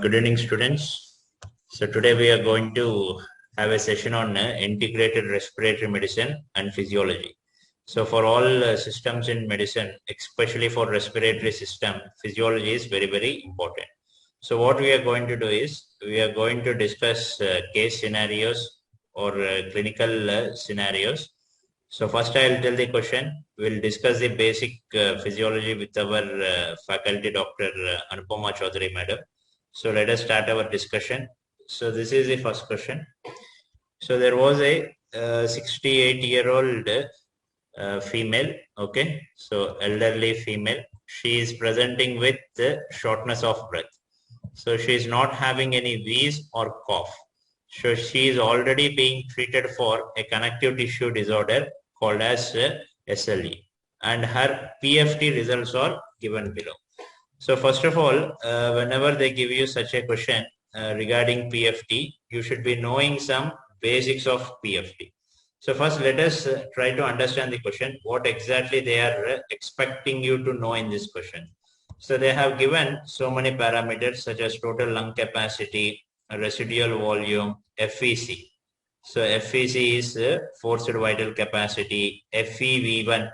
Good evening, students. So today we are going to have a session on integrated respiratory medicine and physiology. So for all systems in medicine, especially for respiratory system, physiology is very, very important. So what we are going to do is we are going to discuss case scenarios or clinical scenarios. So first I'll tell the question. We'll discuss the basic physiology with our faculty, Dr. Anupama Chaudhary Madam. So let us start our discussion. So this is the first question. So there was a 68-year-old female, okay, so elderly female. She is presenting with shortness of breath. So she is not having any wheeze or cough. So she is already being treated for a connective tissue disorder called as SLE, and her PFT results are given below. So first of all, whenever they give you such a question regarding PFT, you should be knowing some basics of PFT. So first let us try to understand the question, what exactly they are expecting you to know in this question. So they have given so many parameters such as total lung capacity, residual volume, FVC. So FVC is forced vital capacity, FEV1,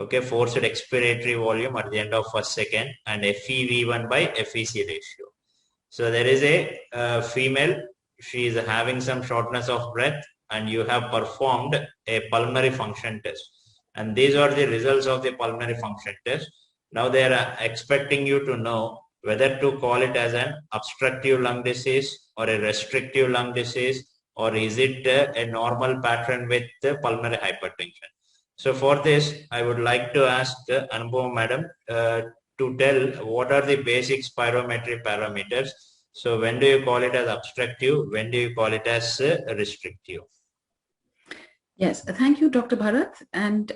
okay, forced expiratory volume at the end of first second, and FEV1 by FVC ratio. So there is a female, she is having some shortness of breath, and you have performed a pulmonary function test. And these are the results of the pulmonary function test. Now they are expecting you to know whether to call it as an obstructive lung disease or a restrictive lung disease, or is it a normal pattern with pulmonary hypertension. So for this, I would like to ask Anupama Madam to tell what are the basic spirometry parameters. So when do you call it as obstructive? When do you call it as restrictive? Yes, thank you, Dr. Bharath. And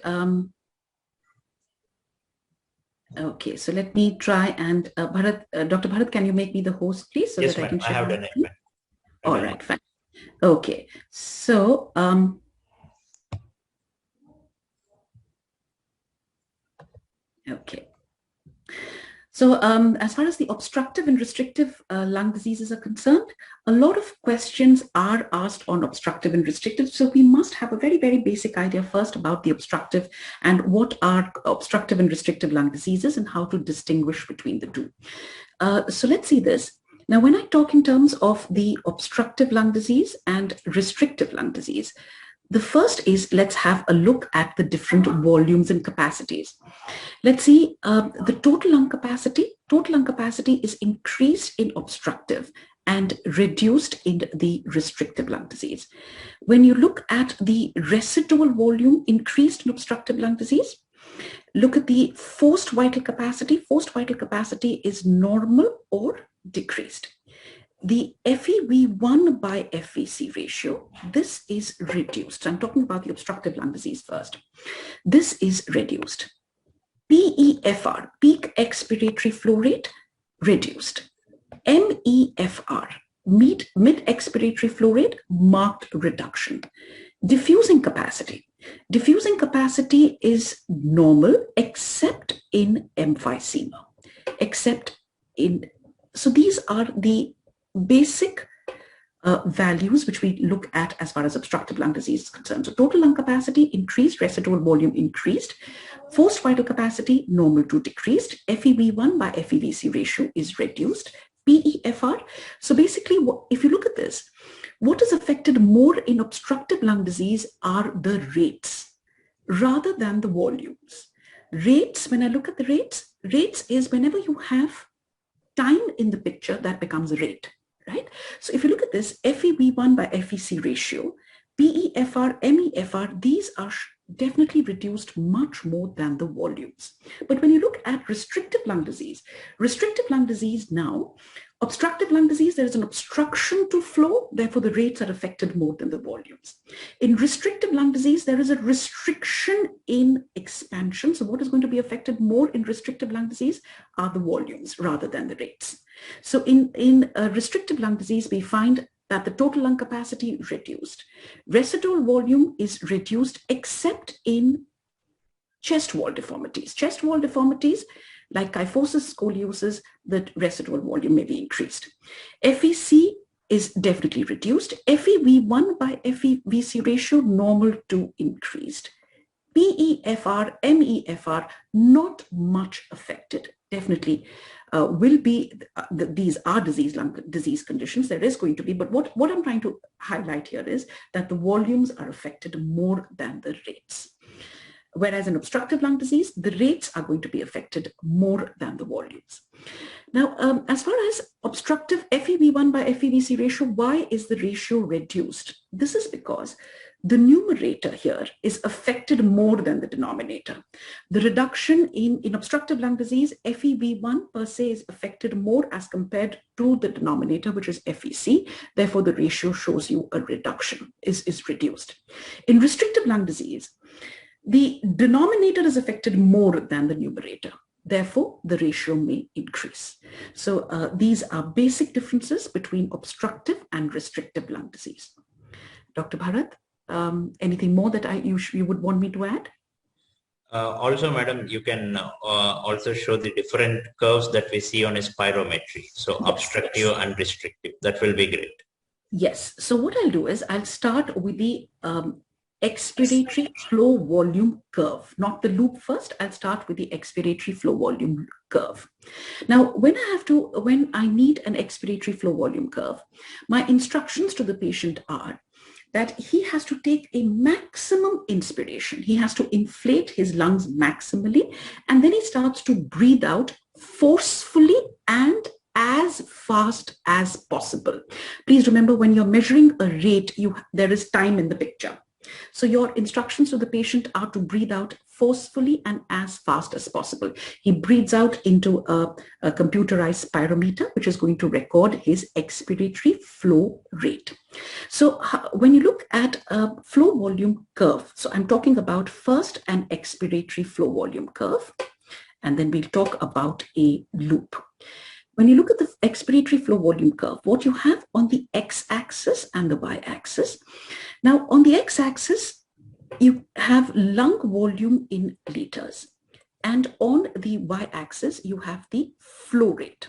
okay, so let me try and Bharath, Dr. Bharath, can you make me the host, please, so yes, that I can share? I have done it. All right, fine. Okay, so okay. So as far as the obstructive and restrictive lung diseases are concerned, a lot of questions are asked on obstructive and restrictive. So we must have a very, very basic idea first about the obstructive and what are obstructive and restrictive lung diseases and how to distinguish between the two. So let's see this. Now, when I talk in terms of the obstructive lung disease and restrictive lung disease, the first is, let's have a look at the different volumes and capacities. Let's see the total lung capacity. Total lung capacity is increased in obstructive and reduced in the restrictive lung disease. When you look at the residual volume increased in obstructive lung disease, look at the forced vital capacity. Forced vital capacity is normal or decreased. The FEV1 by FVC ratio, this is reduced. I'm talking about the obstructive lung disease first. This is reduced. PEFR, peak expiratory flow rate, reduced. MEFR, mid expiratory flow rate, marked reduction. Diffusing capacity. Diffusing capacity is normal except in emphysema. So these are the basic values which we look at as far as obstructive lung disease is concerned. So total lung capacity increased, residual volume increased, forced vital capacity normal to decreased, FEV1 by FEVC ratio is reduced, PEFR. So basically, if you look at this, what is affected more in obstructive lung disease are the rates rather than the volumes. Rates, when I look at the rates is whenever you have time in the picture, that becomes a rate. Right? So if you look at this, FEV1 by FVC ratio, PEFR, MEFR, these are definitely reduced much more than the volumes. But when you look at restrictive lung disease now, obstructive lung disease, there is an obstruction to flow, therefore the rates are affected more than the volumes. In restrictive lung disease, there is a restriction in expansion. So what is going to be affected more in restrictive lung disease are the volumes rather than the rates. So in restrictive lung disease, we find that the total lung capacity reduced. Residual volume is reduced except in chest wall deformities. Chest wall deformities, like kyphosis, scoliosis, the residual volume may be increased. FEC is definitely reduced. FEV1 by FEVC ratio, normal to increased. PEFR, MEFR, not much affected. Definitely will be, these are lung disease conditions. There is going to be, but what I'm trying to highlight here is that the volumes are affected more than the rates. Whereas in obstructive lung disease, the rates are going to be affected more than the volumes. Now, as far as obstructive FEV1 by FEVC ratio, why is the ratio reduced? This is because the numerator here is affected more than the denominator. The reduction in obstructive lung disease, FEV1 per se is affected more as compared to the denominator, which is FEC. Therefore, the ratio shows you a reduction, is reduced. In restrictive lung disease, the denominator is affected more than the numerator. Therefore, the ratio may increase. So these are basic differences between obstructive and restrictive lung disease. Dr. Bharath, anything more that you would want me to add? Also, madam, you can also show the different curves that we see on a spirometry. So yes, obstructive yes, and restrictive. That will be great. Yes. So what I'll do is I'll start with the expiratory flow volume curve, not the loop first. I'll start with the expiratory flow volume curve. Now, when I need an expiratory flow volume curve, my instructions to the patient are that he has to take a maximum inspiration. He has to inflate his lungs maximally, and then he starts to breathe out forcefully and as fast as possible. Please remember, when you're measuring a rate, there is time in the picture. So your instructions to the patient are to breathe out forcefully and as fast as possible. He breathes out into a computerized spirometer, which is going to record his expiratory flow rate. So when you look at a flow volume curve, so I'm talking about first an expiratory flow volume curve, and then we'll talk about a loop. When you look at the expiratory flow volume curve, what you have on the x-axis and the y-axis. Now, on the x-axis, you have lung volume in liters. And on the y-axis, you have the flow rate.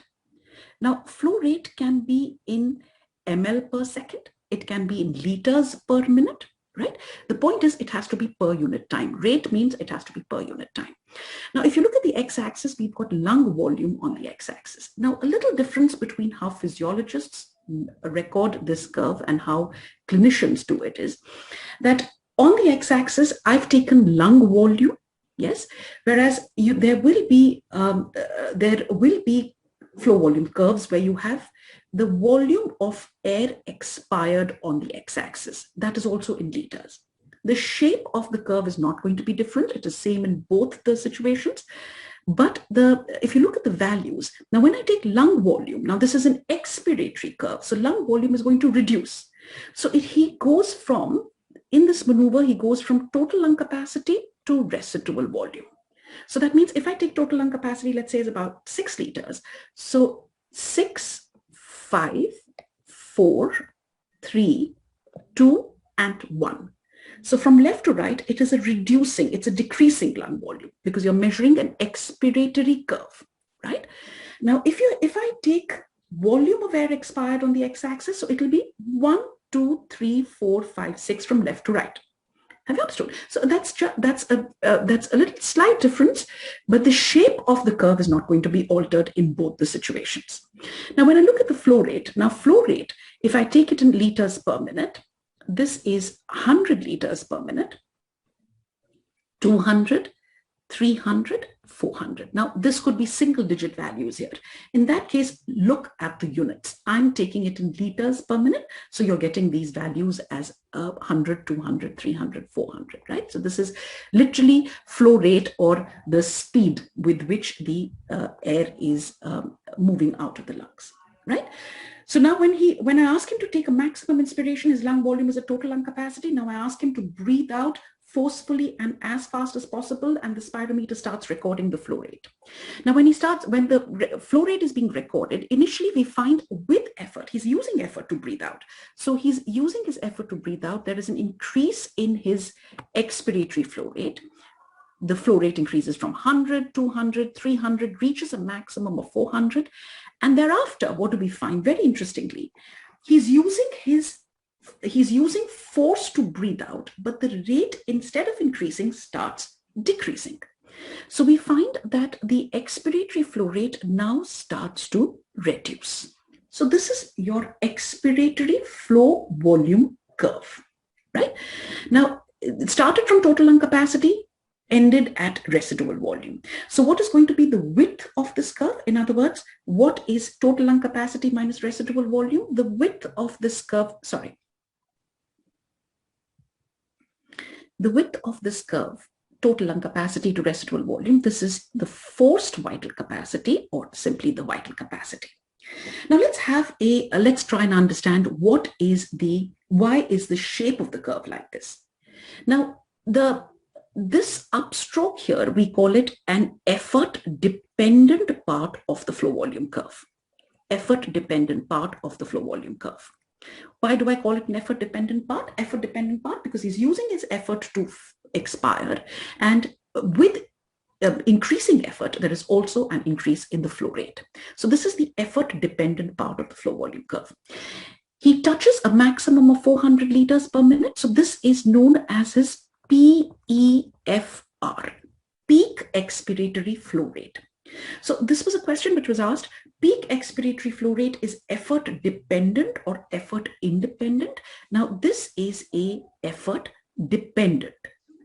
Now, flow rate can be in ml per second. It can be in liters per minute, right? The point is, it has to be per unit time. Rate means it has to be per unit time. Now, if you look at the x-axis, we've got lung volume on the x-axis. Now, a little difference between how physiologists record this curve and how clinicians do it is that on the x-axis, I've taken lung volume, yes, whereas there will be flow volume curves where you have the volume of air expired on the x-axis. That is also in liters. The shape of the curve is not going to be different. It is same in both the situations. But if you look at the values, now when I take lung volume, now this is an expiratory curve. So lung volume is going to reduce. So he goes from, in this maneuver, he goes from total lung capacity to residual volume. So that means if I take total lung capacity, let's say is about 6 liters. So 6, 5, 4, 3, 2, and 1. So from left to right, it is it's a decreasing lung volume because you're measuring an expiratory curve, right? Now, if I take volume of air expired on the x-axis, so it will be 1, 2, 3, 4, 5, 6 from left to right. Have you understood? So that's a little slight difference, but the shape of the curve is not going to be altered in both the situations. Now, when I look at the flow rate, if I take it in liters per minute, this is 100 liters per minute, 200, 300, 400. Now, this could be single digit values here. In that case, look at the units. I'm taking it in liters per minute. So you're getting these values as 100, 200, 300, 400, right? So this is literally flow rate or the speed with which the air is moving out of the lungs, right? So now when I ask him to take a maximum inspiration, his lung volume is a total lung capacity. Now I ask him to breathe out forcefully and as fast as possible, and the spirometer starts recording the flow rate. Now when the flow rate is being recorded, initially we find with effort, he's using effort to breathe out. So he's using his effort to breathe out. There is an increase in his expiratory flow rate. the flow rate increases from 100, 200, 300, reaches a maximum of 400. And thereafter, what do we find? Very interestingly, he's using force to breathe out, but the rate, instead of increasing, starts decreasing. So we find that the expiratory flow rate now starts to reduce. So this is your expiratory flow volume curve, right? Now, it started from total lung capacity, ended at residual volume. So what is going to be the width of this curve? In other words, what is total lung capacity minus residual volume? The width of this curve, the width of this curve, total lung capacity to residual volume, this is the forced vital capacity, or simply the vital capacity. Now let's try and understand why is the shape of the curve like this. Now, this upstroke here, we call it an effort-dependent part of the flow volume curve. Effort-dependent part of the flow volume curve. Why do I call it an effort-dependent part? Effort-dependent part because he's using his effort to expire, and with increasing effort, there is also an increase in the flow rate. So this is the effort-dependent part of the flow volume curve. He touches a maximum of 400 liters per minute. So this is known as his PEFR, peak expiratory flow rate. So this was a question which was asked. Peak expiratory flow rate is effort dependent or effort independent? Now this is a effort dependent,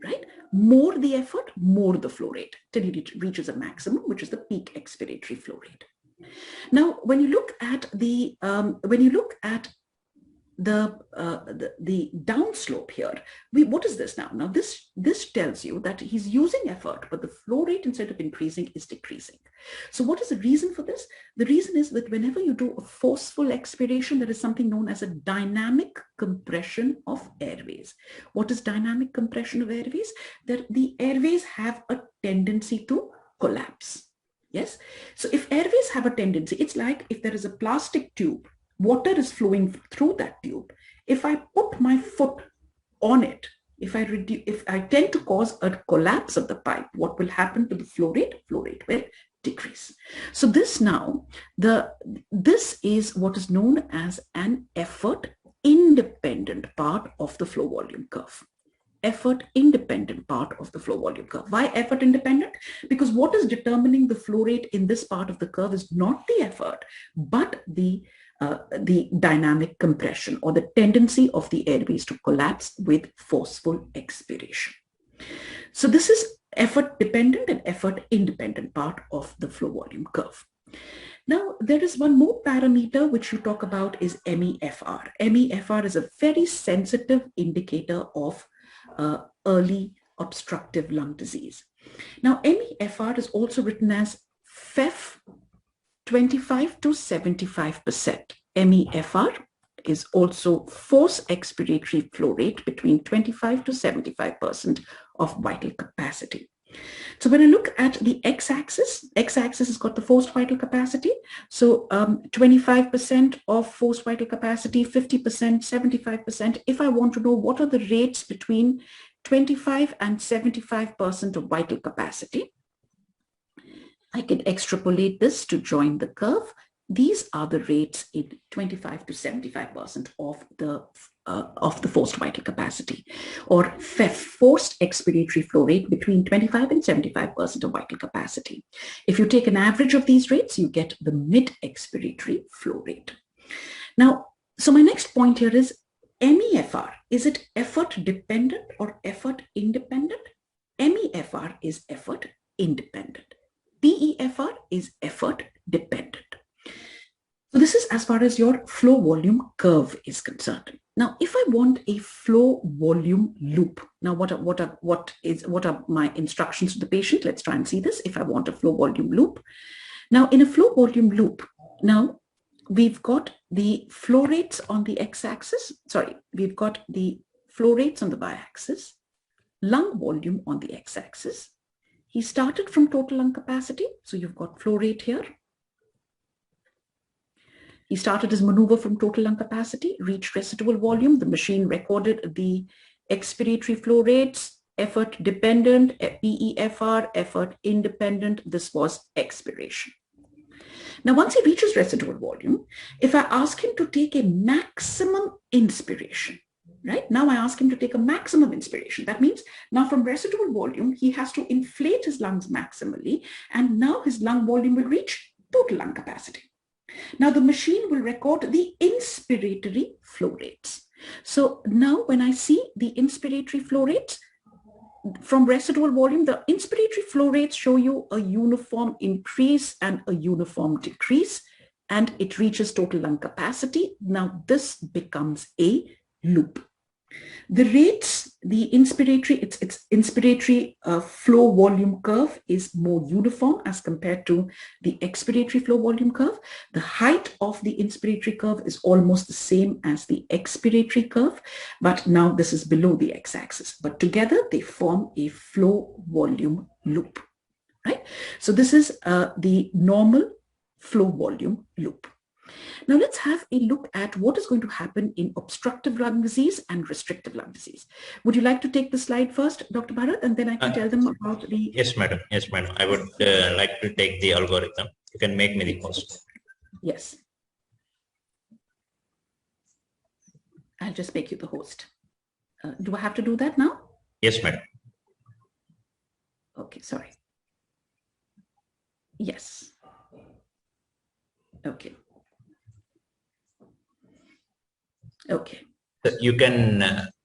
right? More the effort, more the flow rate till it reaches a maximum, which is the peak expiratory flow rate. Now, when you look at the downslope here, what is this now? Now this tells you that he's using effort, but the flow rate, instead of increasing, is decreasing. So what is the reason for this? The reason is that whenever you do a forceful expiration, there is something known as a dynamic compression of airways. What is dynamic compression of airways? That the airways have a tendency to collapse. Yes. So if airways have a tendency, it's like if there is a plastic tube, water is flowing through that tube. If I put my foot on it, if I tend to cause a collapse of the pipe, what will happen to the flow rate? Flow rate will decrease. So this is what is known as an effort independent part of the flow volume curve. Effort independent part of the flow volume curve. Why effort independent? Because what is determining the flow rate in this part of the curve is not the effort, but the dynamic compression, or the tendency of the airways to collapse with forceful expiration. So this is effort dependent and effort independent part of the flow volume curve. Now, there is one more parameter which you talk about is MEFR. MEFR is a very sensitive indicator of early obstructive lung disease. Now, MEFR is also written as FEF 25 to 75%. MEFR is also forced expiratory flow rate between 25 to 75% of vital capacity. So when I look at the x-axis has got the forced vital capacity. So 25% of forced vital capacity, 50%, 75%. If I want to know what are the rates between 25 and 75% of vital capacity, I can extrapolate this to join the curve. These are the rates in 25 to 75% of the forced vital capacity, or FEF, forced expiratory flow rate between 25 and 75% of vital capacity. If you take an average of these rates, you get the mid expiratory flow rate. Now, so my next point here is MEFR. Is it effort dependent or effort independent? MEFR is effort independent. PEFR is effort dependent. So this is as far as your flow volume curve is concerned. Now, if I want a flow volume loop, now what are my instructions to the patient? Let's try and see this. If I want a flow volume loop, now in a flow volume loop, now we've got the flow rates on the x-axis. Sorry, we've got the flow rates on the y-axis, lung volume on the x-axis. He started from total lung capacity. So you've got flow rate here. He started his maneuver from total lung capacity, reached residual volume. The machine recorded the expiratory flow rates, effort dependent, PEFR, effort independent. This was expiration. Now, once he reaches residual volume, if I ask him to take a maximum inspiration, right? Now I ask him to take a maximum inspiration. That means now from residual volume, he has to inflate his lungs maximally, and now his lung volume will reach total lung capacity. Now the machine will record the inspiratory flow rates. So now when I see the inspiratory flow rates from residual volume, the inspiratory flow rates show you a uniform increase and a uniform decrease, and it reaches total lung capacity. Now this becomes a loop. The rates, the inspiratory, its inspiratory flow volume curve is more uniform as compared to the expiratory flow volume curve. The height of the inspiratory curve is almost the same as the expiratory curve, but now this is below the x-axis. But together they form a flow volume loop, right? So this is the normal flow volume loop. Now let's have a look at what is going to happen in obstructive lung disease and restrictive lung disease. Would you like to take the slide first, Dr. Bharath, and then I can tell them about the... Yes, madam. Yes, madam. I would like to take the algorithm. You can make me the host. Yes. I'll just make you the host. Do I have to do that now? Yes, madam. Okay, sorry. Yes. Okay. Okay. So you can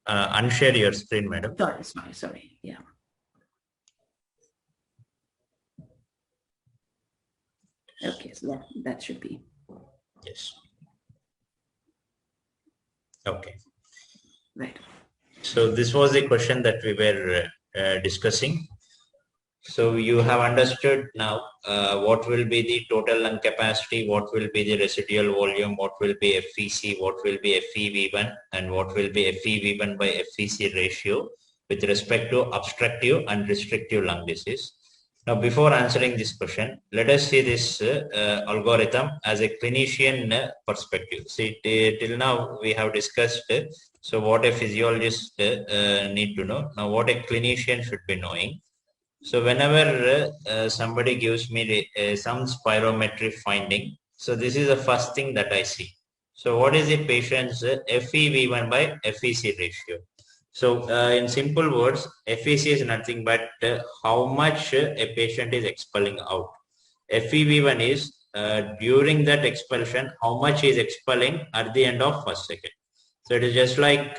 unshare your screen, madam. Sorry. Yeah. Okay, so that should be. Yes. Okay. Right. So this was the question that we were discussing. So you have understood now what will be the total lung capacity, what will be the residual volume, what will be FVC, what will be FEV1, and what will be FEV1 by FVC ratio with respect to obstructive and restrictive lung disease. Now, before answering this question, let us see this algorithm as a clinician perspective. See, till now we have discussed so what a physiologist need to know. Now, what a clinician should be knowing. So whenever somebody gives me some spirometry finding, so this is the first thing that I see. So what is the patient's FEV1 by FVC ratio? So in simple words, FVC is nothing but how much a patient is expelling out. FEV1 is during that expulsion, how much is expelling at the end of first second. So it is just like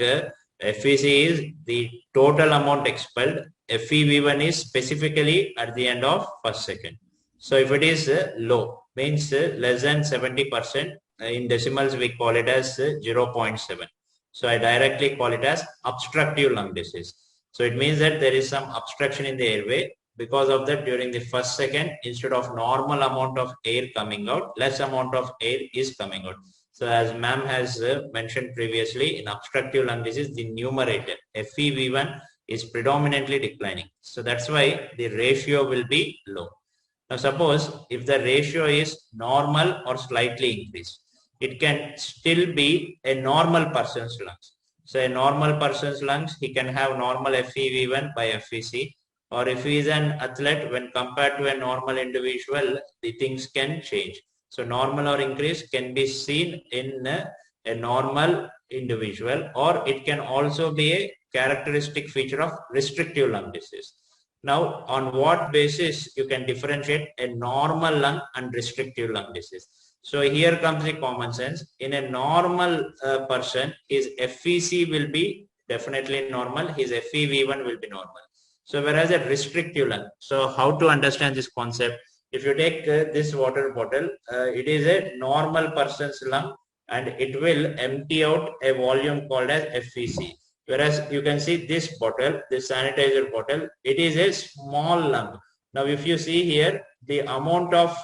FVC is the total amount expelled. FEV1 is specifically at the end of first second. So if it is low, means less than 70%, in decimals we call it as 0.7. So I directly call it as obstructive lung disease. So it means that there is some obstruction in the airway. Because of that, during the first second, instead of normal amount of air coming out, less amount of air is coming out. So as ma'am has mentioned previously, in obstructive lung disease, the numerator FEV1 is predominantly declining. So that's why the ratio will be low. Now suppose if the ratio is normal or slightly increased, it can still be a normal person's lungs. So a normal person's lungs, he can have normal FEV1 by FVC, or if he is an athlete, when compared to a normal individual, the things can change. So normal or increase can be seen in a normal individual, or it can also be a characteristic feature of restrictive lung disease. Now, on what basis you can differentiate a normal lung and restrictive lung disease? So here comes the common sense. In a normal person, his FVC will be definitely normal, his FEV1 will be normal. So whereas a restrictive lung, so how to understand this concept? If you take this water bottle, it is a normal person's lung and it will empty out a volume called as FVC. Whereas you can see this bottle, this sanitizer bottle, it is a small lung. Now if you see here, the amount of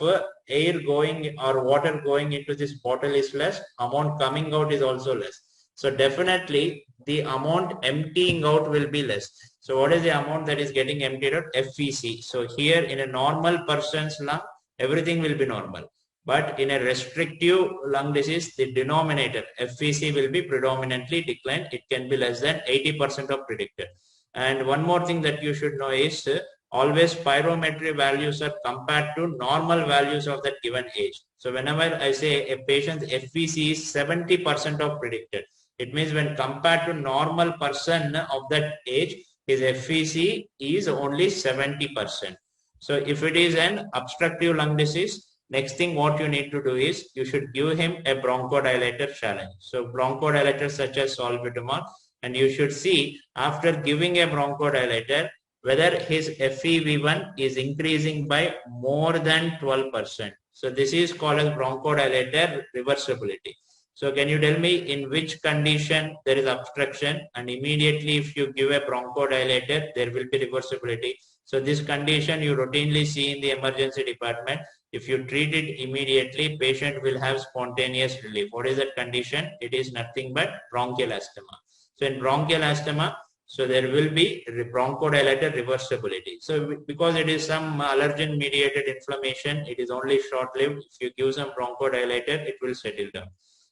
air going or water going into this bottle is less, amount coming out is also less. So definitely the amount emptying out will be less. So what is the amount that is getting emptied out? FVC. So here in a normal person's lung, everything will be normal. But in a restrictive lung disease, the denominator FVC will be predominantly declined. It can be less than 80% of predicted. And one more thing that you should know is always spirometry values are compared to normal values of that given age. So whenever I say a patient's FVC is 70% of predicted, it means when compared to normal person of that age, his FVC is only 70%. So if it is an obstructive lung disease, next thing what you need to do is you should give him a bronchodilator challenge. So bronchodilators such as salbutamol, and you should see after giving a bronchodilator whether his FEV1 is increasing by more than 12%. So this is called as bronchodilator reversibility. So can you tell me in which condition there is obstruction, and immediately if you give a bronchodilator there will be reversibility? So this condition you routinely see in the emergency department. If you treat it immediately, patient will have spontaneous relief. What is that condition? It is nothing but bronchial asthma. So in bronchial asthma, so there will be bronchodilator reversibility. So because it is some allergen mediated inflammation, it is only short-lived. If you give some bronchodilator, it will settle down.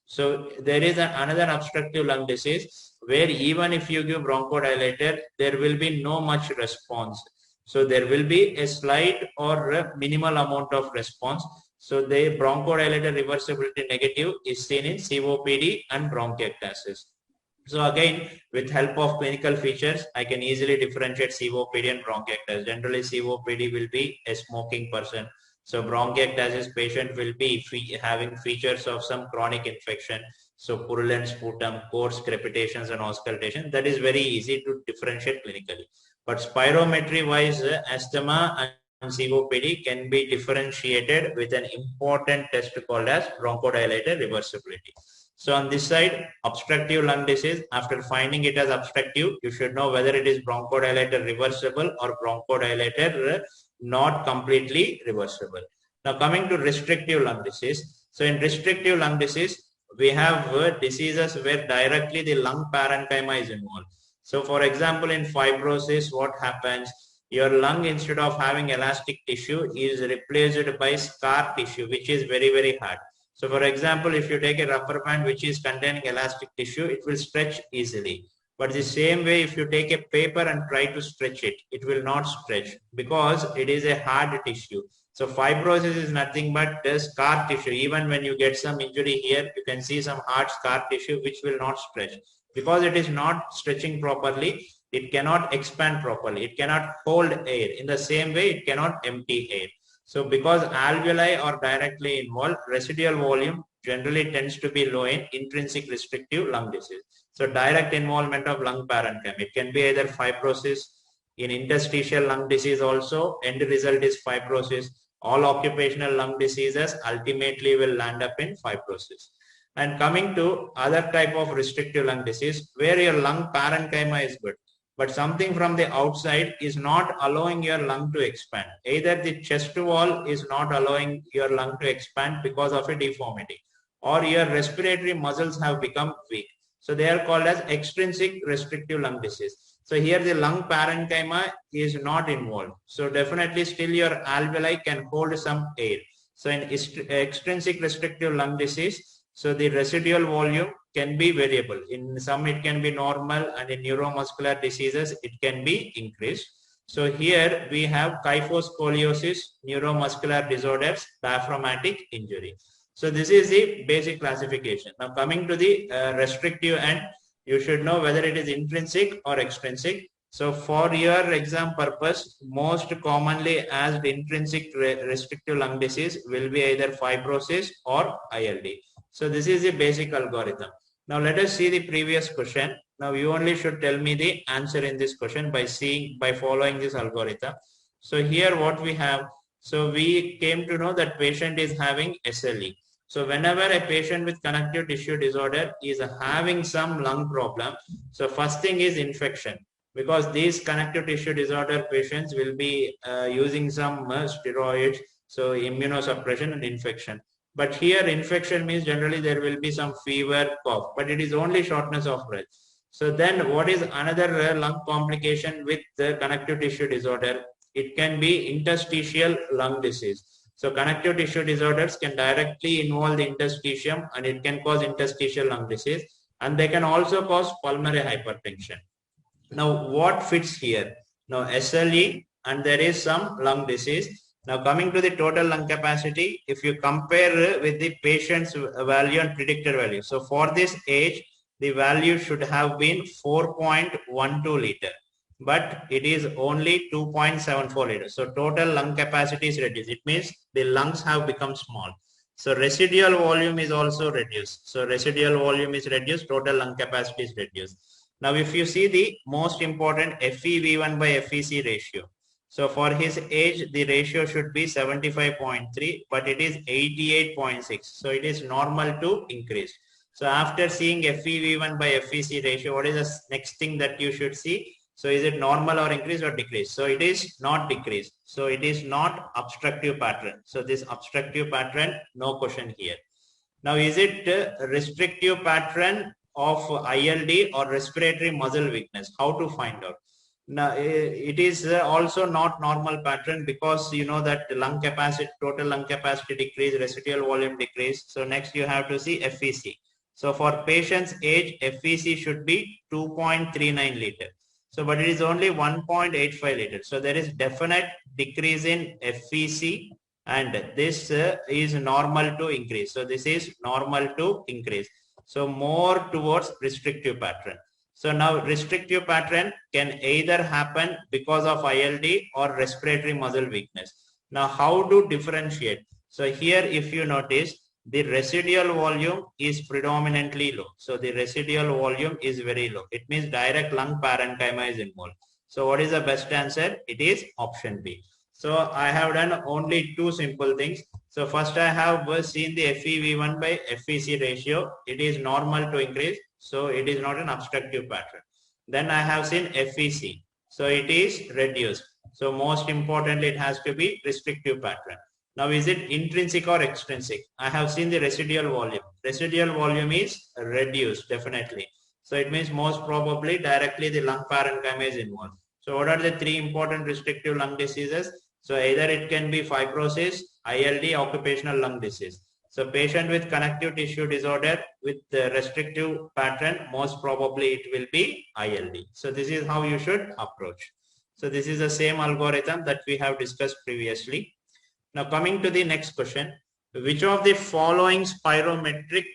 So there is another obstructive lung disease where even if you give bronchodilator, there will be no much response. So there will be a slight or a minimal amount of response. So the bronchodilator reversibility negative is seen in COPD and bronchiectasis. So again, with help of clinical features, I can easily differentiate COPD and bronchiectasis. Generally, COPD will be a smoking person. So bronchiectasis patient will be having features of some chronic infection. So purulent sputum, coarse crepitations and auscultation. That is very easy to differentiate clinically. But spirometry wise, asthma and COPD can be differentiated with an important test called as bronchodilator reversibility. So on this side, obstructive lung disease, after finding it as obstructive, you should know whether it is bronchodilator reversible or bronchodilator not completely reversible. Now coming to restrictive lung disease. So in restrictive lung disease, we have diseases where directly the lung parenchyma is involved. So for example, in fibrosis, what happens? Your lung, instead of having elastic tissue, is replaced by scar tissue, which is very, very hard. So for example, if you take a rubber band which is containing elastic tissue, it will stretch easily. But the same way, if you take a paper and try to stretch it, it will not stretch because it is a hard tissue. So fibrosis is nothing but scar tissue. Even when you get some injury here, you can see some hard scar tissue which will not stretch. Because it is not stretching properly, it cannot expand properly. It cannot hold air. In the same way, it cannot empty air. So because alveoli are directly involved, residual volume generally tends to be low in intrinsic restrictive lung disease. So direct involvement of lung parenchyma. It can be either fibrosis. In interstitial lung disease also, end result is fibrosis. All occupational lung diseases ultimately will land up in fibrosis. And coming to other type of restrictive lung disease, where your lung parenchyma is good, but something from the outside is not allowing your lung to expand. Either the chest wall is not allowing your lung to expand because of a deformity, or your respiratory muscles have become weak. So they are called as extrinsic restrictive lung disease. So here the lung parenchyma is not involved. So definitely still your alveoli can hold some air. So in extrinsic restrictive lung disease, so the residual volume can be variable. In some it can be normal, and in neuromuscular diseases it can be increased. So here we have kyphoscoliosis, neuromuscular disorders, diaphragmatic injury. So this is the basic classification. Now coming to the restrictive end, you should know whether it is intrinsic or extrinsic. So for your exam purpose, most commonly asked intrinsic restrictive lung disease will be either fibrosis or ILD. So this is the basic algorithm. Now let us see the previous question. Now you only should tell me the answer in this question by following this algorithm. So here what we have, so we came to know that patient is having SLE. So whenever a patient with connective tissue disorder is having some lung problem, so first thing is infection, because these connective tissue disorder patients will be using some steroids, so immunosuppression and infection. But here infection means generally there will be some fever, cough, but it is only shortness of breath. So then what is another lung complication with the connective tissue disorder? It can be interstitial lung disease. So connective tissue disorders can directly involve the interstitium, and it can cause interstitial lung disease, and they can also cause pulmonary hypertension. Now, what fits here? Now, SLE, and there is some lung disease. Now, coming to the total lung capacity, if you compare with the patient's value and predicted value. So, for this age, the value should have been 4.12 liter, but it is only 2.74 liters. So, total lung capacity is reduced. It means the lungs have become small. So, residual volume is also reduced. So, residual volume is reduced, total lung capacity is reduced. Now, if you see the most important FeV1 by FEC ratio. So for his age, the ratio should be 75.3, but it is 88.6. So it is normal to increase. So after seeing FeV1 by FEC ratio, what is the next thing that you should see? So is it normal or increase or decrease? So it is not decrease. So it is not obstructive pattern. So this obstructive pattern, no question here. Now, is it restrictive pattern of ILD or respiratory muscle weakness? How to find out? Now, it is also not normal pattern because you know that lung capacity, total lung capacity decrease, residual volume decrease. So next you have to see FEC. So for patient's age, FEC should be 2.39 liter. So, but it is only 1.85 liter. So there is definite decrease in FEC, and this is normal to increase. So this is normal to increase. So more towards restrictive pattern. So now restrictive pattern can either happen because of ILD or respiratory muscle weakness. Now how to differentiate? So here if you notice, the residual volume is predominantly low. So the residual volume is very low. It means direct lung parenchyma is involved. So what is the best answer? It is option B. So I have done only two simple things. So first I have seen the FeV1 by FEC ratio. It is normal to increase. So it is not an obstructive pattern. Then I have seen FEC. So it is reduced. So most importantly, it has to be restrictive pattern. Now is it intrinsic or extrinsic? I have seen the residual volume. Residual volume is reduced definitely. So it means most probably directly the lung parenchyma is involved. So what are the three important restrictive lung diseases? So either it can be fibrosis, ILD, occupational lung disease. So patient with connective tissue disorder with the restrictive pattern, most probably it will be ILD. So this is how you should approach. So this is the same algorithm that we have discussed previously. Now coming to the next question, which of the following spirometric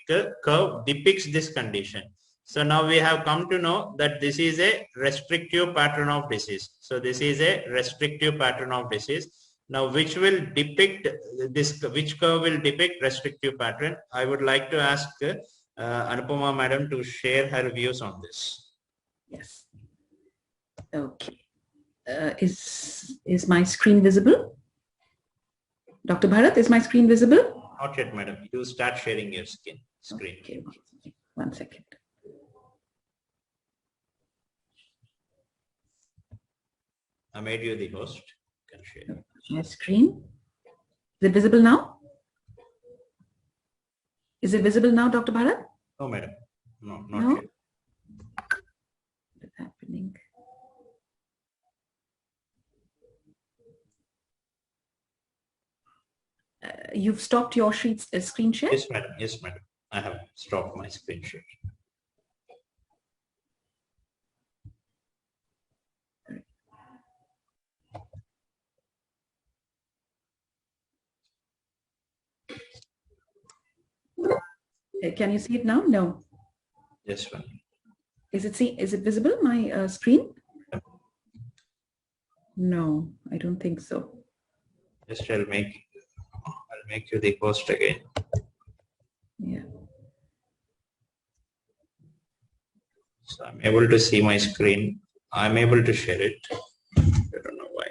curve depicts this condition? So now we have come to know that this is a restrictive pattern of disease. So this is a restrictive pattern of disease. Now which will depict this, which curve will depict restrictive pattern? I would like to ask Anupama madam to share her views on this. Yes. Okay. Is my screen visible? Dr. Bharath, is my screen visible? Not yet, madam. You start sharing your screen. Okay, one second. I made you the host. You can share. My screen. Is it visible now? Is it visible now, Dr. Bharath? No, madam. No, not yet. What is happening? You've stopped your screen share? Yes, madam. Yes, madam. I have stopped my screen share. Can you see it now? No. Yes, madam. Is it visible, my screen? No, I don't think so. Just I'll make you the host again. Yeah. So I'm able to see my screen. I'm able to share it. I don't know why.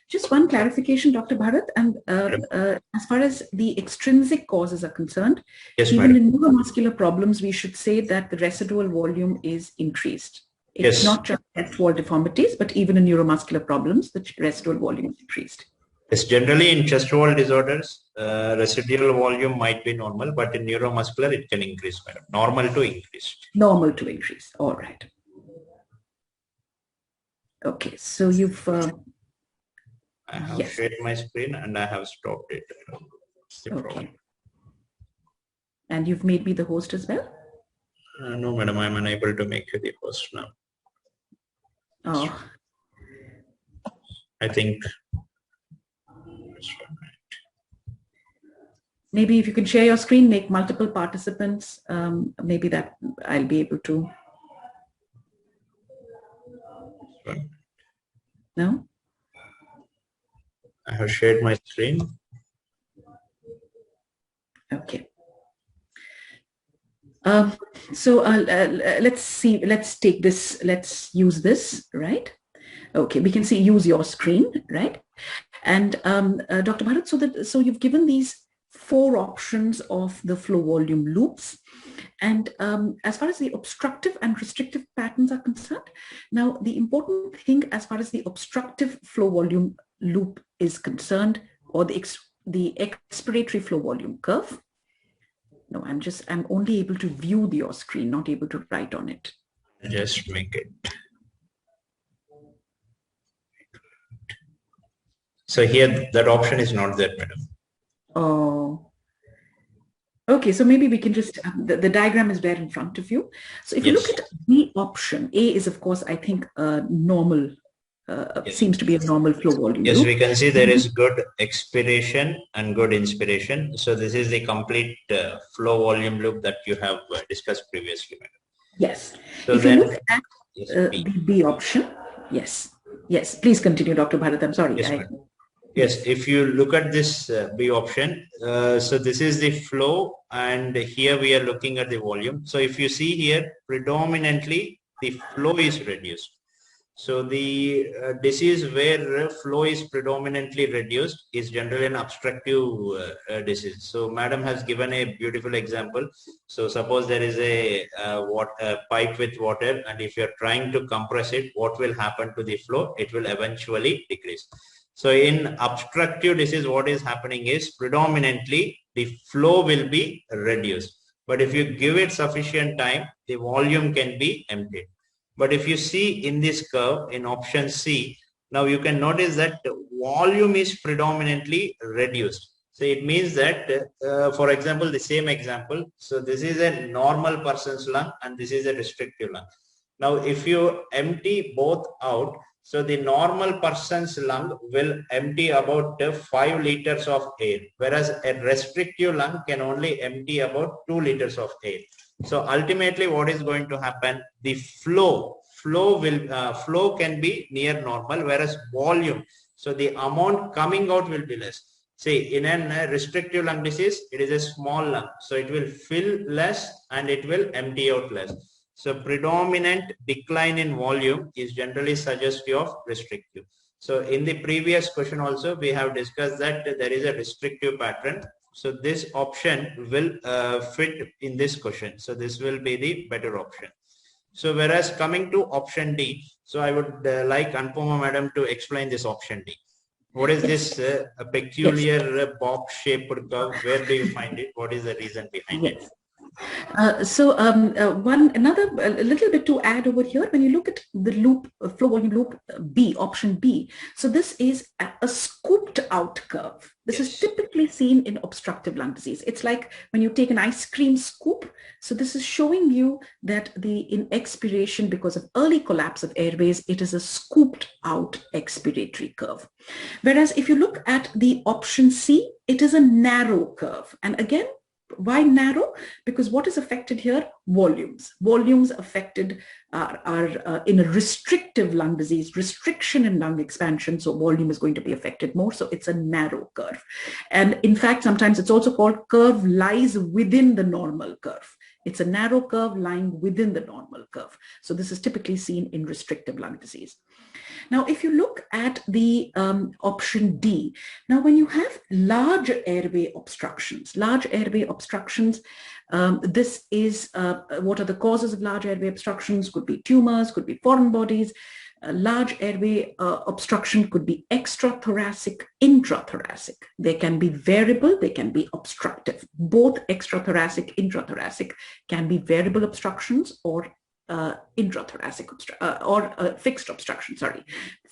Just one clarification, Dr. Bharath, and as far as the extrinsic causes are concerned, yes, even madam. in neuromuscular problems, we should say that the residual volume is increased. It's not just chest wall deformities, but even in neuromuscular problems, the residual volume is increased. Yes, generally in chest wall disorders, residual volume might be normal, but in neuromuscular, it can increase, madam. Normal to increased. Normal to increase. All right. Okay, so you've... I have shared my screen and I have stopped it. Okay. And you've made me the host as well? No, madam, I'm unable to make you the host now. Oh. I think. Maybe if you can share your screen, make multiple participants, maybe that I'll be able to. No? I have shared my screen. Okay. Let's see, let's take this, let's use this, right? Okay, we can see use your screen, right? And Dr. Bharath, so you've given these 4 options of the flow volume loops. And as far as the obstructive and restrictive patterns are concerned, now the important thing as far as the obstructive flow volume loop is concerned, or the expiratory flow volume curve. No, I'm only able to view your screen, not able to write on it. Just make it. So here that option is not there, madam. Oh. Okay, so maybe we can just, the diagram is there in front of you. So if you look at the option, A is of course, I think normal, seems to be a normal flow volume. Yes, loop. we can see there is good expiration and good inspiration. So this is the complete flow volume loop that you have discussed previously, madam. Yes. So if then, you look at the B option, yes. Yes, please continue, Dr. Bharath. I'm sorry. Yes, if you look at this B option, so this is the flow, and here we are looking at the volume. So if you see here, predominantly the flow is reduced. So the disease where flow is predominantly reduced is generally an obstructive disease. So madam has given a beautiful example. So suppose there is a pipe with water, and if you're trying to compress it, what will happen to the flow? It will eventually decrease. So in obstructive disease, what is happening is predominantly the flow will be reduced. But if you give it sufficient time, the volume can be emptied. But if you see in this curve in option C, now you can notice that volume is predominantly reduced. So it means that, for example, the same example. So this is a normal person's lung and this is a restrictive lung. Now, if you empty both out, so the normal person's lung will empty about 5 liters of air, whereas a restrictive lung can only empty about 2 liters of air. So ultimately, what is going to happen? The flow can be near normal, whereas volume, so the amount coming out will be less. See, in a restrictive lung disease, it is a small lung, so it will fill less and it will empty out less. So predominant decline in volume is generally suggestive of restrictive. So in the previous question also, we have discussed that there is a restrictive pattern. So this option will fit in this question. So this will be the better option. So whereas coming to option D, so I would like Anupama madam to explain this option D. What is this peculiar box-shaped curve? Where do you find it? What is the reason behind it? A little bit to add over here, when you look at the loop, flow volume loop B, option B, so this is a scooped out curve. This is typically seen in obstructive lung disease. It's like when you take an ice cream scoop. So this is showing you that in expiration, because of early collapse of airways, it is a scooped out expiratory curve. Whereas if you look at the option C, it is a narrow curve. And again, why narrow? Because what is affected here? Volumes. Volumes affected are in a restrictive lung disease, restriction in lung expansion. So volume is going to be affected more. So it's a narrow curve. And in fact, sometimes it's also called curve lies within the normal curve. It's a narrow curve lying within the normal curve. So this is typically seen in restrictive lung disease. Now, if you look at the option D, now when you have large airway obstructions, this is what are the causes of large airway obstructions? Could be tumors, could be foreign bodies. Large airway obstruction could be extrathoracic, intrathoracic. They can be variable, they can be obstructive. Both extrathoracic, intrathoracic can be variable obstructions or intrathoracic fixed obstruction, sorry.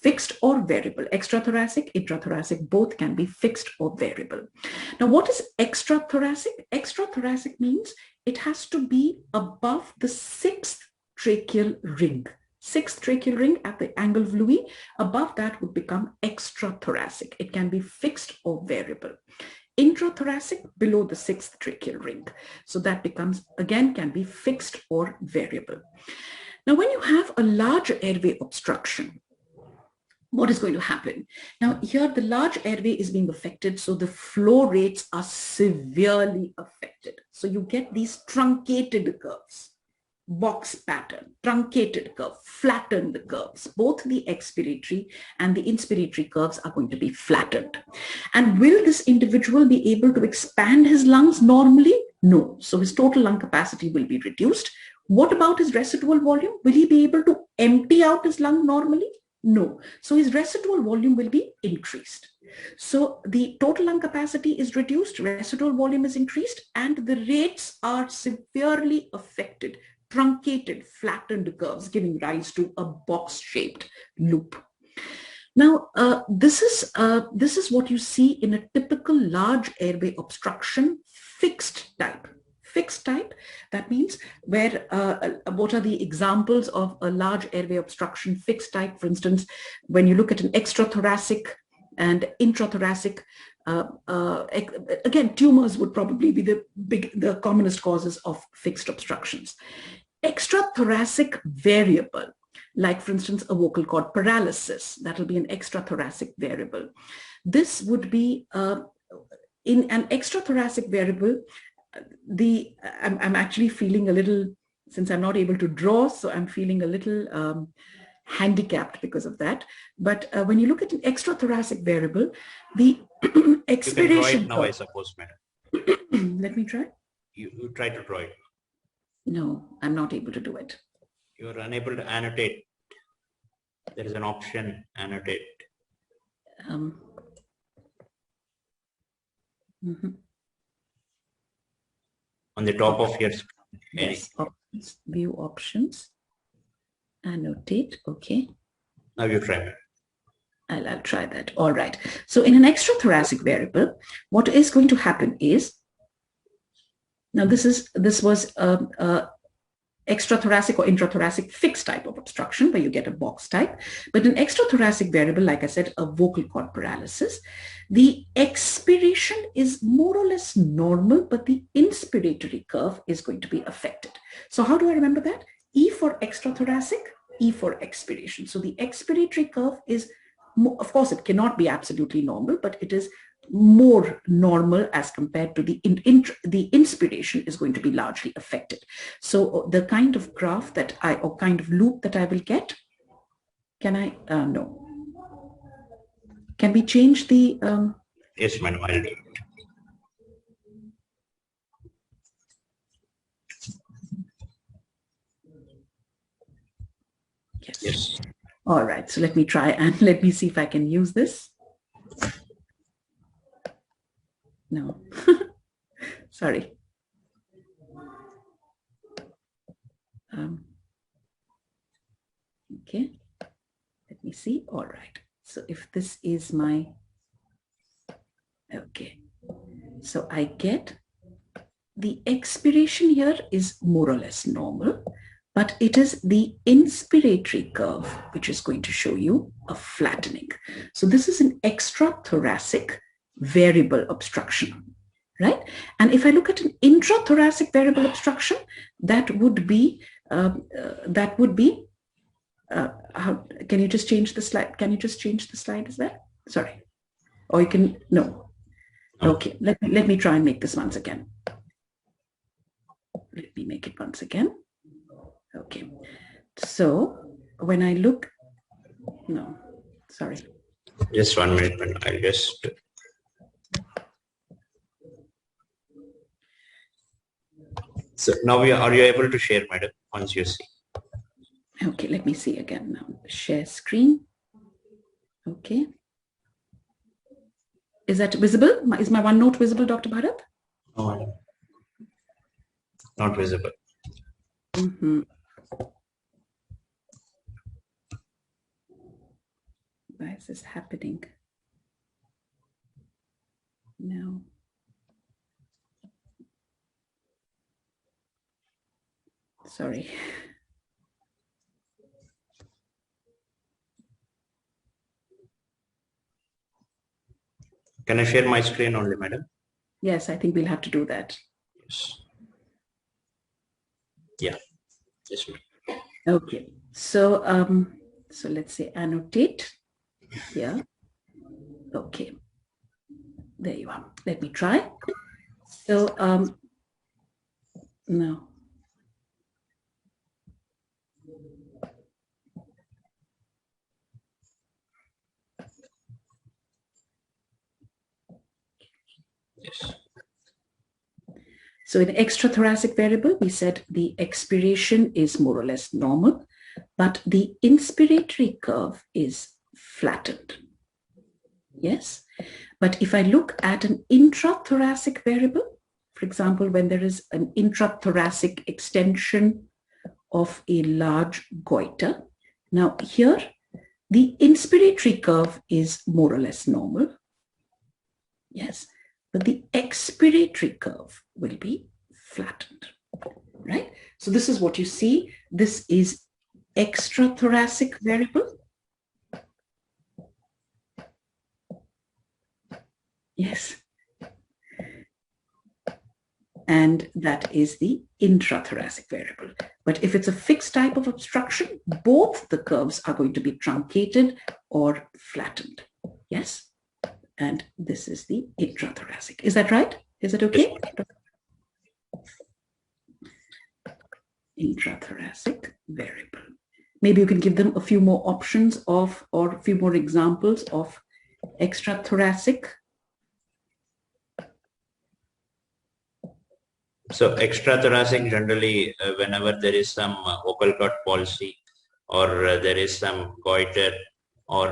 Fixed or variable. Extrathoracic, intrathoracic, both can be fixed or variable. Now, what is extrathoracic? Extrathoracic means it has to be above the 6th tracheal ring. 6th tracheal ring at the angle of Louis. Above that would become extrathoracic. It can be fixed or variable. Intrathoracic, below the 6th tracheal ring. So that becomes, again, can be fixed or variable. Now, when you have a large airway obstruction, what is going to happen? Now, here the large airway is being affected, so the flow rates are severely affected. So you get these truncated curves, box pattern, truncated curve, flatten the curves. Both the expiratory and the inspiratory curves are going to be flattened. And will this individual be able to expand his lungs normally? No. So his total lung capacity will be reduced. What about his residual volume? Will he be able to empty out his lung normally? No. So his residual volume will be increased. So the total lung capacity is reduced, residual volume is increased, and the rates are severely affected. Truncated, flattened curves giving rise to a box-shaped loop. Now, this is what you see in a typical large airway obstruction fixed type. Fixed type, that means where, what are the examples of a large airway obstruction fixed type? For instance, when you look at an extrathoracic and intrathoracic, again, tumors would probably be the commonest causes of fixed obstructions. Extrathoracic variable, like for instance, a vocal cord paralysis, that will be an extrathoracic variable. This would be in an extrathoracic variable, I'm actually feeling a little, since I'm not able to draw, so I'm feeling a little handicapped because of that. But when you look at an extrathoracic variable, the expiration. You can draw it now, I suppose, madam. Let me try. You try to draw it. No, I'm not able to do it. You are unable to annotate. There is an option, annotate. On the top of your screen. Yes, options, view options, annotate, okay. Now you try it. I'll try that. All right. So in an extrathoracic variable, what is going to happen is, now this was extrathoracic or intrathoracic fixed type of obstruction where you get a box type. But an extrathoracic variable, like I said, a vocal cord paralysis, the expiration is more or less normal, but the inspiratory curve is going to be affected. So how do I remember that? E for extrathoracic, E for expiration. So the expiratory curve is, of course, it cannot be absolutely normal, but it is more normal as compared to the inspiration is going to be largely affected. So the kind of graph that or kind of loop that I will get, can I, no. Can we change the? Yes, madam, I'll do it. Yes. All right, so let me try and let me see if I can use this. No, sorry. Okay, let me see. All right, so if this is my, okay, so I get the expiration here is more or less normal, but it is the inspiratory curve which is going to show you a flattening. So this is an extrathoracic variable obstruction, right? And if I look at an intrathoracic variable obstruction, that would be how, can you just change the slide? Can you just change the slide? Is that, sorry, or you can, no. Okay, let me try and make this once again. Let me make it once again. Okay, so when I look, no, sorry. Just 1 minute, I'll just. So now are you able to share, madam, once you see? Okay, let me see again now. Share screen. Okay. Is that visible? Is my OneNote visible, Dr. Bharath? No, madam. Not visible. Why is this happening? No. Sorry. Can I share my screen only, madam? Yes, I think we'll have to do that. Yes. Yeah. Yes, ma'am. Okay. So so let's say annotate here. Okay. There you are. Let me try. So no. Yes. So in extrathoracic variable, we said the expiration is more or less normal, but the inspiratory curve is flattened. Yes. But if I look at an intrathoracic variable, for example, when there is an intrathoracic extension of a large goiter, now here the inspiratory curve is more or less normal. Yes. But the expiratory curve will be flattened, right? So this is what you see. This is extrathoracic variable. Yes. And that is the intrathoracic variable. But if it's a fixed type of obstruction, both the curves are going to be truncated or flattened. Yes. And this is the intrathoracic. Is that right? Is that okay? Intrathoracic variable. Maybe you can give them a few more options of, or a few more examples of extrathoracic. So extrathoracic generally, whenever there is some vocal cord palsy, or there is some goiter, or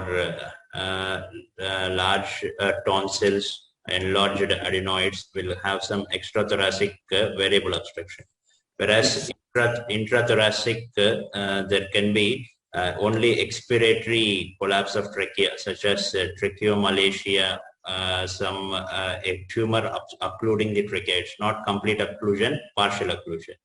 large tonsils, enlarged adenoids will have some extrathoracic variable obstruction. Whereas intrathoracic, there can be only expiratory collapse of trachea, such as tracheomalacia, some a tumor occluding the trachea. It's not complete occlusion, partial occlusion.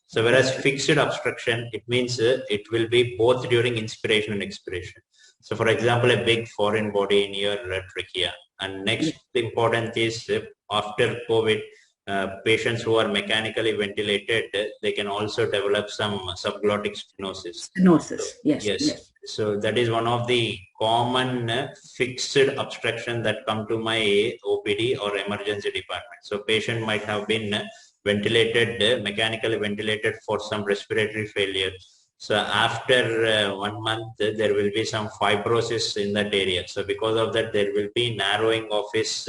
So whereas fixed obstruction, it means it will be both during inspiration and expiration. So for example, a big foreign body in your trachea. And next important is after COVID, patients who are mechanically ventilated, they can also develop some subglottic stenosis. Stenosis, So, yes. So that is one of the common fixed obstruction that come to my OPD or emergency department. So patient might have been ventilated, mechanically ventilated for some respiratory failure. So after 1 month, there will be some fibrosis in that area. So because of that, there will be narrowing of his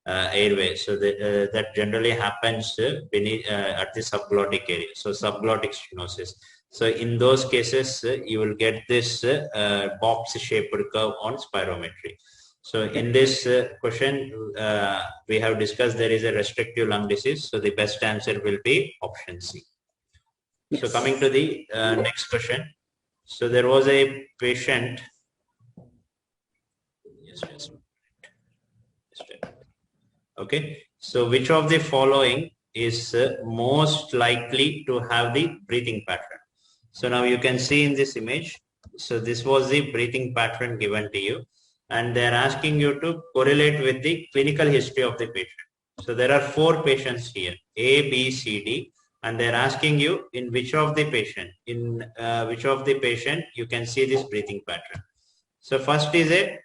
airway. So that generally happens beneath, at the subglottic area. So subglottic stenosis. So in those cases, you will get this box-shaped curve on spirometry. So in this question, we have discussed there is a restrictive lung disease. So the best answer will be option C. Yes. So coming to the next question. So there was a patient. Yes. Okay. So which of the following is most likely to have the breathing pattern? So now you can see in this image. So this was the breathing pattern given to you, and they're asking you to correlate with the clinical history of the patient. So there are 4 patients here, A, B, C, D, and they're asking you in which of the patient, you can see this breathing pattern. So first is a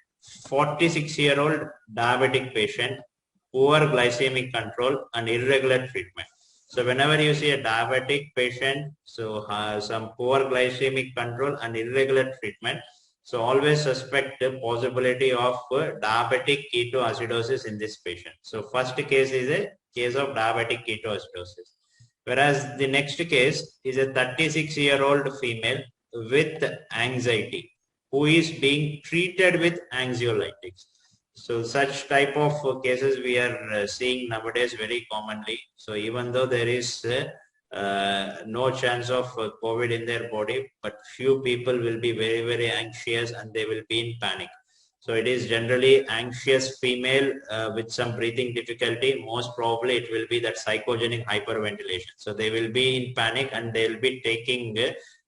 46-year-old diabetic patient, poor glycemic control and irregular treatment. So whenever you see a diabetic patient, so some poor glycemic control and irregular treatment, so always suspect the possibility of diabetic ketoacidosis in this patient. So first case is a case of diabetic ketoacidosis. Whereas the next case is a 36-year-old female with anxiety who is being treated with anxiolytics. So such type of cases we are seeing nowadays very commonly. So even though there is no chance of COVID in their body, but few people will be very, very anxious and they will be in panic. So it is generally anxious female with some breathing difficulty. Most probably it will be that psychogenic hyperventilation. So they will be in panic and they will be taking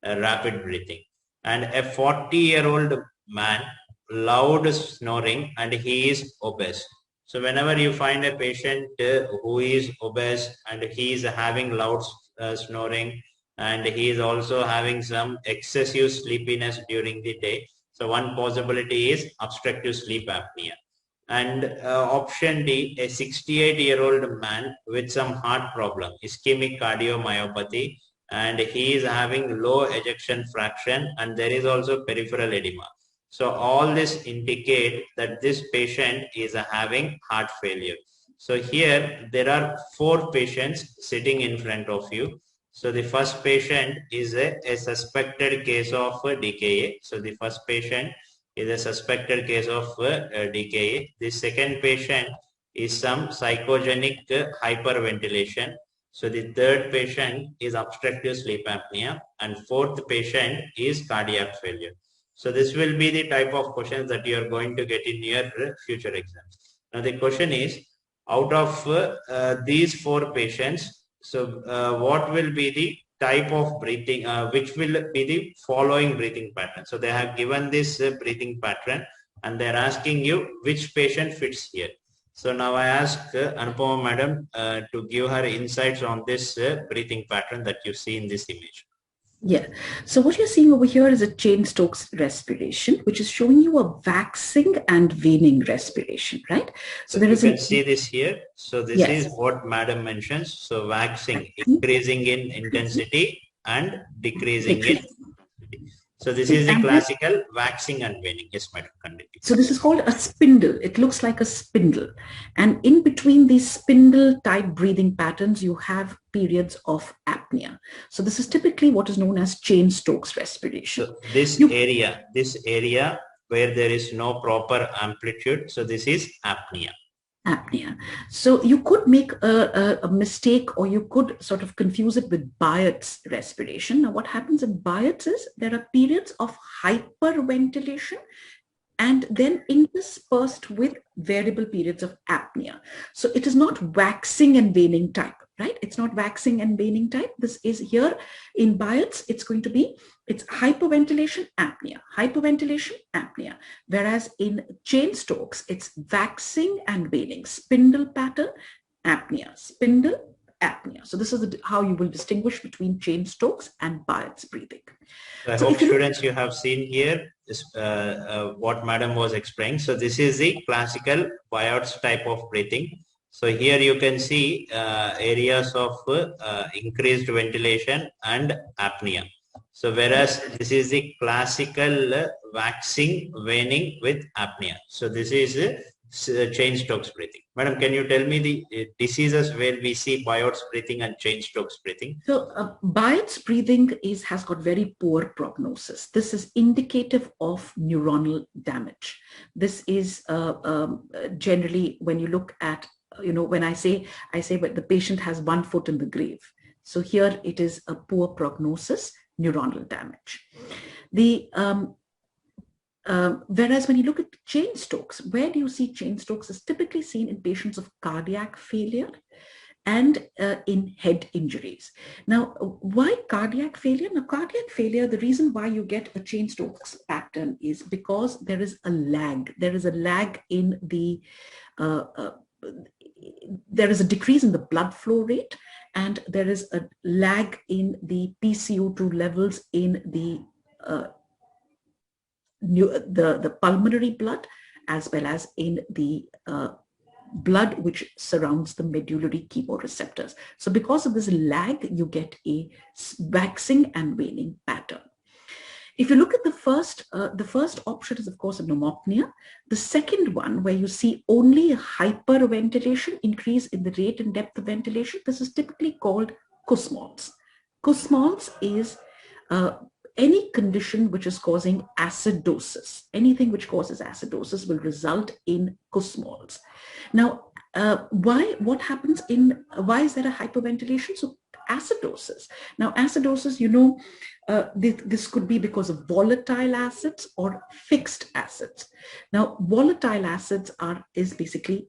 rapid breathing. And a 40-year-old man, loud snoring, and he is obese. So whenever you find a patient who is obese and he is having loud snoring, and he is also having some excessive sleepiness during the day, so one possibility is obstructive sleep apnea. And option D, a 68-year-old man with some heart problem, ischemic cardiomyopathy, and he is having low ejection fraction, and there is also peripheral edema. So all this indicate that this patient is having heart failure. So here there are 4 patients sitting in front of you. So the first patient is a suspected case of DKA. So the first patient is a suspected case of DKA. The second patient is some psychogenic hyperventilation. So the third patient is obstructive sleep apnea, and fourth patient is cardiac failure. So this will be the type of questions that you are going to get in your future exams. Now the question is, out of these 4 patients, so what will be the type of breathing, which will be the following breathing pattern? So they have given this breathing pattern and they're asking you which patient fits here. So now I ask Anupama madam to give her insights on this breathing pattern that you see in this image. Yeah. So what you're seeing over here is a Cheyne-Stokes respiration, which is showing you a waxing and waning respiration, right? So there is. You can see this here. So this is what madam mentions. So waxing, increasing in intensity and decreasing in intensity. So this is the classical waxing and waning. Yes, madam, continue. So this is called a spindle. It looks like a spindle. And in between these spindle type breathing patterns, you have periods of apnea. So this is typically what is known as Cheyne-Stokes respiration. So this area where there is no proper amplitude, so this is apnea. Apnea. So you could make a mistake, or you could sort of confuse it with Bharath's respiration. Now what happens in Bharath's is there are periods of hyperventilation and then interspersed with variable periods of apnea. So it is not waxing and waning type, right? It's not waxing and waning type. This is here in Bharath's, it's hyperventilation, apnea, hyperventilation, apnea. Whereas in Cheyne-Stokes, it's waxing and waning, spindle pattern, apnea, spindle, apnea. So this is how you will distinguish between Cheyne-Stokes and Bharath's breathing. So I hope students, you have seen here is what madam was explaining. So this is the classical Bharath's type of breathing. So here you can see areas of increased ventilation and apnea. So whereas this is the classical waxing, waning with apnea. So this is Cheyne-Stokes breathing. Madam, can you tell me the diseases where we see Bharath's breathing and Cheyne-Stokes breathing? So Bharath's breathing has got very poor prognosis. This is indicative of neuronal damage. This is generally when you look at, when I say but the patient has 1 foot in the grave. So here it is a poor prognosis, neuronal damage. Whereas when you look at Cheyne-Stokes, where do you see Cheyne-Stokes is typically seen in patients of cardiac failure and in head injuries. Now, why cardiac failure? Now, cardiac failure, the reason why you get a Cheyne-Stokes pattern is because there is a lag. There is a lag in the, there is a decrease in the blood flow rate, and there is a lag in the PCO2 levels in the pulmonary blood, as well as in the blood which surrounds the medullary chemoreceptors. So because of this lag, you get a waxing and waning pattern. If you look at the first option is of course a pneumopnea. The second one, where you see only a hyperventilation, increase in the rate and depth of ventilation, this is typically called Kussmaul's. Kussmaul's is any condition which is causing acidosis. Anything which causes acidosis will result in Kussmaul's. Now, What happens why is there a hyperventilation? So acidosis. Now acidosis, this could be because of volatile acids or fixed acids. Now volatile acids is basically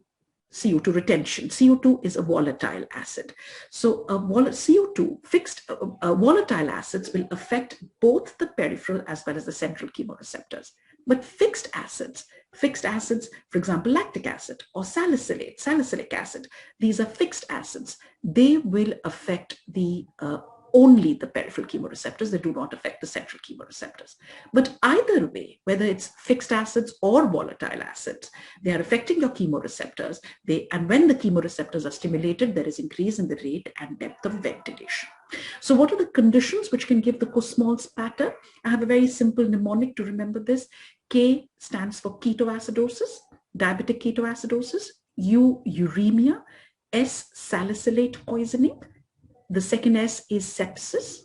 CO2 retention. CO2 is a volatile acid. So CO2 fixed volatile acids will affect both the peripheral as well as the central chemoreceptors. But fixed acids, for example, lactic acid or salicylic acid, these are fixed acids. They will affect only the peripheral chemoreceptors. They do not affect the central chemoreceptors. But either way, whether it's fixed acids or volatile acids, they are affecting your chemoreceptors. And when the chemoreceptors are stimulated, there is increase in the rate and depth of ventilation. So what are the conditions which can give the Kussmaul's pattern? I have a very simple mnemonic to remember this. K stands for ketoacidosis, diabetic ketoacidosis, U, uremia, S, salicylate poisoning. The second S is sepsis.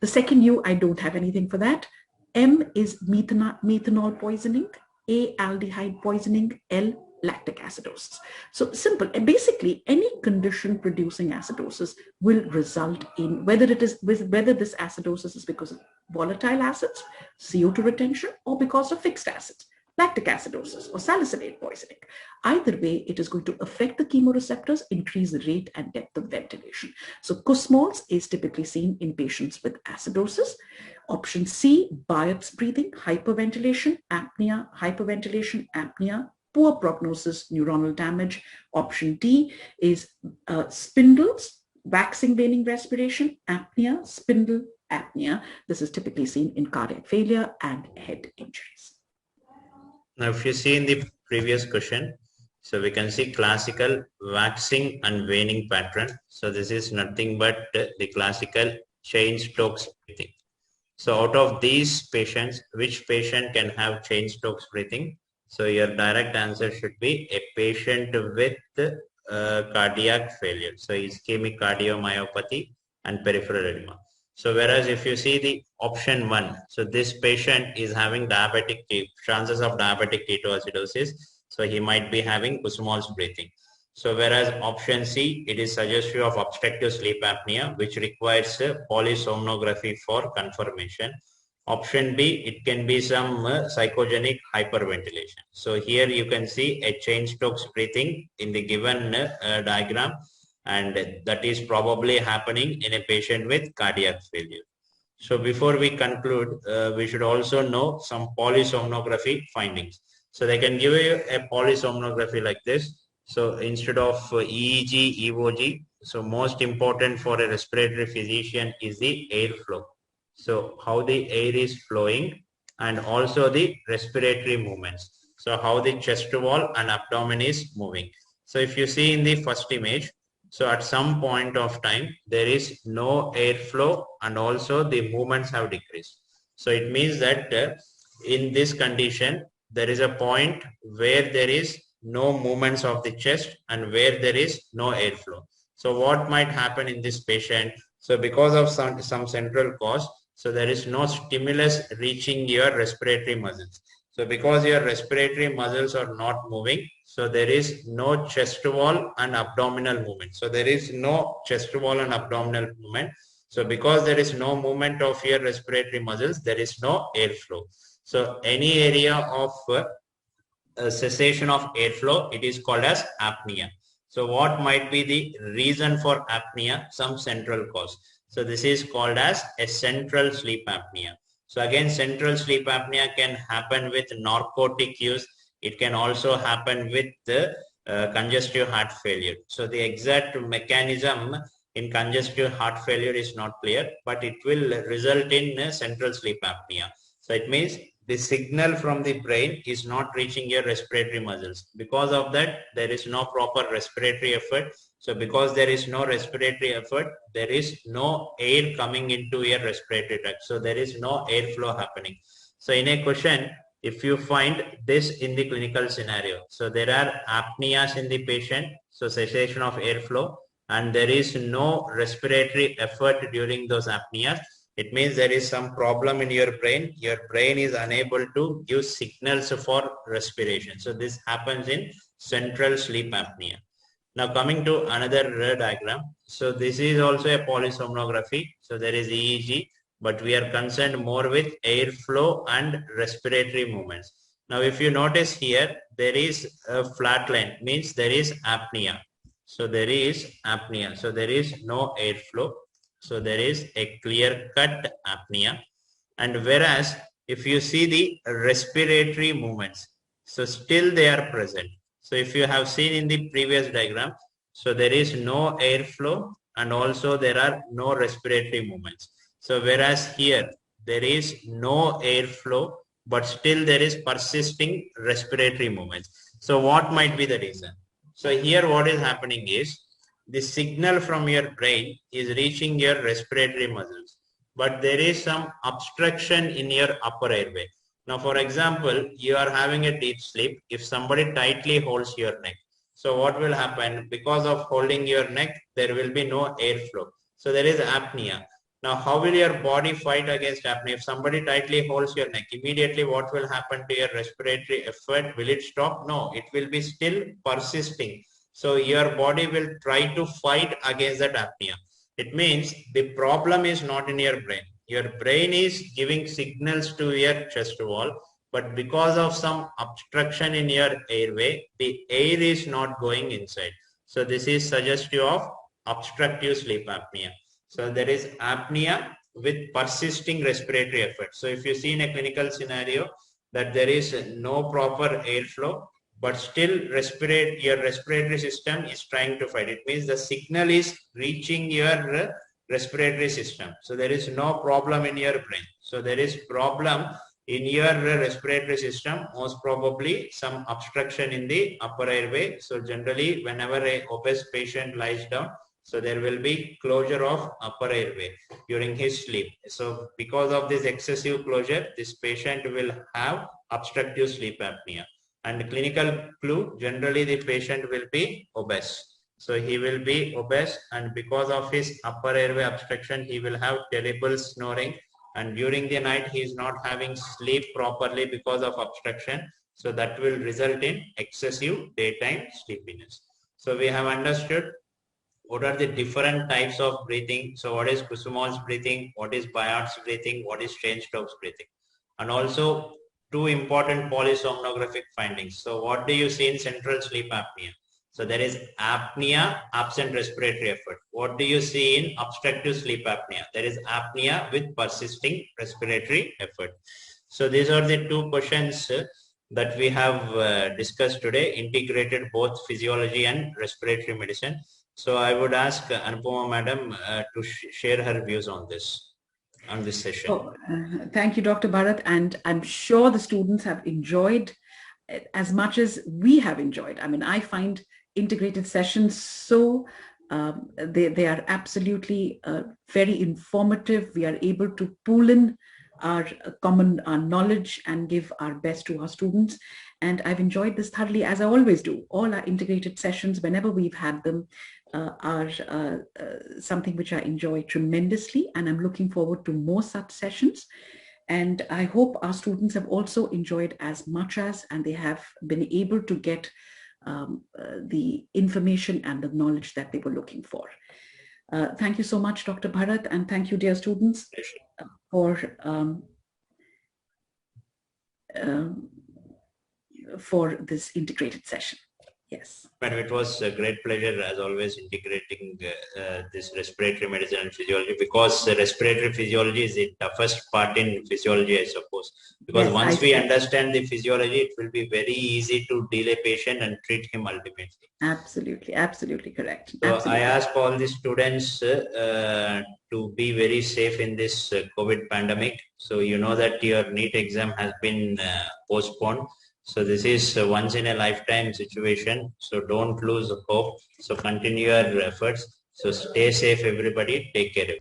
The second U, I don't have anything for that. M is methanol poisoning, A, aldehyde poisoning, L, lactic acidosis. So simple. And basically, any condition producing acidosis will result in whether this acidosis is because of volatile acids, CO2 retention, or because of fixed acids, lactic acidosis or salicylate poisoning. Either way, it is going to affect the chemoreceptors, increase the rate and depth of ventilation. So Kussmaul's is typically seen in patients with acidosis. Option C, Bharath's breathing, hyperventilation, apnea, poor prognosis, neuronal damage. Option D is spindles, waxing waning respiration, apnea, spindle, apnea. This is typically seen in cardiac failure and head injuries. Now, if you see in the previous question, so we can see classical waxing and waning pattern. So this is nothing but the classical Cheyne-Stokes breathing. So out of these patients, which patient can have Cheyne-Stokes breathing? So your direct answer should be a patient with cardiac failure. So ischemic cardiomyopathy and peripheral edema. So whereas if you see the option 1, so this patient is having chances of diabetic ketoacidosis. So he might be having Kussmaul's breathing. So whereas option C, it is suggestive of obstructive sleep apnea, which requires polysomnography for confirmation. Option B, it can be some psychogenic hyperventilation. So here you can see a Cheyne-Stokes breathing in the given diagram, and that is probably happening in a patient with cardiac failure. So before we conclude, we should also know some polysomnography findings. So they can give you a polysomnography like this. So instead of EEG, EOG, so most important for a respiratory physician is the airflow. So how the air is flowing and also the respiratory movements. So how the chest wall and abdomen is moving. So if you see in the first image, so at some point of time, there is no airflow and also the movements have decreased. So it means that in this condition, there is a point where there is no movements of the chest and where there is no airflow. So what might happen in this patient? So because of some central cause, so there is no stimulus reaching your respiratory muscles. So because your respiratory muscles are not moving, so there is no chest wall and abdominal movement. So there is no chest wall and abdominal movement. So because there is no movement of your respiratory muscles, there is no airflow. So any area of cessation of airflow, it is called as apnea. So what might be the reason for apnea? Some central cause. So this is called as a central sleep apnea. So again, central sleep apnea can happen with narcotic use. It can also happen with the congestive heart failure. So the exact mechanism in congestive heart failure is not clear, but it will result in central sleep apnea. So it means the signal from the brain is not reaching your respiratory muscles. Because of that, there is no proper respiratory effort. So because there is no respiratory effort, there is no air coming into your respiratory tract. So there is no airflow happening. So in a question, if you find this in the clinical scenario, so there are apneas in the patient, so cessation of airflow, and there is no respiratory effort during those apneas. It means there is some problem in your brain. Your brain is unable to give signals for respiration. So this happens in central sleep apnea. Now coming to another diagram. So this is also a polysomnography. So there is EEG, but we are concerned more with airflow and respiratory movements. Now if you notice here, there is a flat line, means there is apnea. So there is apnea. So there is no airflow. So there is a clear-cut apnea. And whereas if you see the respiratory movements, so still they are present. So if you have seen in the previous diagram, so there is no airflow and also there are no respiratory movements. So whereas here there is no airflow, but still there is persisting respiratory movements. So what might be the reason? So here what is happening is the signal from your brain is reaching your respiratory muscles, but there is some obstruction in your upper airway. Now, for example, you are having a deep sleep. If somebody tightly holds your neck, so what will happen? Because of holding your neck, there will be no airflow. So there is apnea. Now, how will your body fight against apnea? If somebody tightly holds your neck, immediately what will happen to your respiratory effort? Will it stop? No, it will be still persisting. So your body will try to fight against that apnea. It means the problem is not in your brain. Your brain is giving signals to your chest wall, but because of some obstruction in your airway, the air is not going inside. So this is suggestive of obstructive sleep apnea. So there is apnea with persisting respiratory effort. So if you see in a clinical scenario that there is no proper airflow, but still your respiratory system is trying to fight. It means the signal is reaching your respiratory system. So there is no problem in your brain. So there is problem in your respiratory system, most probably some obstruction in the upper airway. So generally whenever a obese patient lies down, so there will be closure of upper airway during his sleep. So because of this excessive closure, this patient will have obstructive sleep apnea. And clinical clue, generally the patient will be obese. So he will be obese, and because of his upper airway obstruction, he will have terrible snoring. And during the night, he is not having sleep properly because of obstruction. So that will result in excessive daytime sleepiness. So we have understood what are the different types of breathing. So what is Kusumov's breathing? What is Bharath's breathing? What is Stokes breathing? And also two important polysomnographic findings. So what do you see in central sleep apnea? So there is apnea, absent respiratory effort. What do you see in obstructive sleep apnea? There is apnea with persisting respiratory effort. So these are the two questions that we have discussed today, integrated both physiology and respiratory medicine. So I would ask Anupama Madam to share her views on this session. Oh, thank you, Dr. Bharath. And I'm sure the students have enjoyed as much as we have enjoyed. I mean, I find integrated sessions so, they are absolutely very informative. We are able to pool in our common knowledge and give our best to our students. And I've enjoyed this thoroughly, as I always do. All our integrated sessions, whenever we've had them, are something which I enjoy tremendously, and I'm looking forward to more such sessions. And I hope our students have also enjoyed as much as, and they have been able to get the information and the knowledge that they were looking for. Thank you so much, Dr. Bharath, and thank you, dear students, for this integrated session. Yes. Madam, it was a great pleasure as always integrating this respiratory medicine and physiology, because respiratory physiology is the toughest part in physiology, I suppose. Because yes, once we understand the physiology, it will be very easy to deal a patient and treat him ultimately. Absolutely, absolutely correct. So absolutely. I ask all the students to be very safe in this COVID pandemic. So you know that your NEET exam has been postponed. So this is a once in a lifetime situation. So don't lose hope. So continue your efforts. So stay safe, everybody. Take care.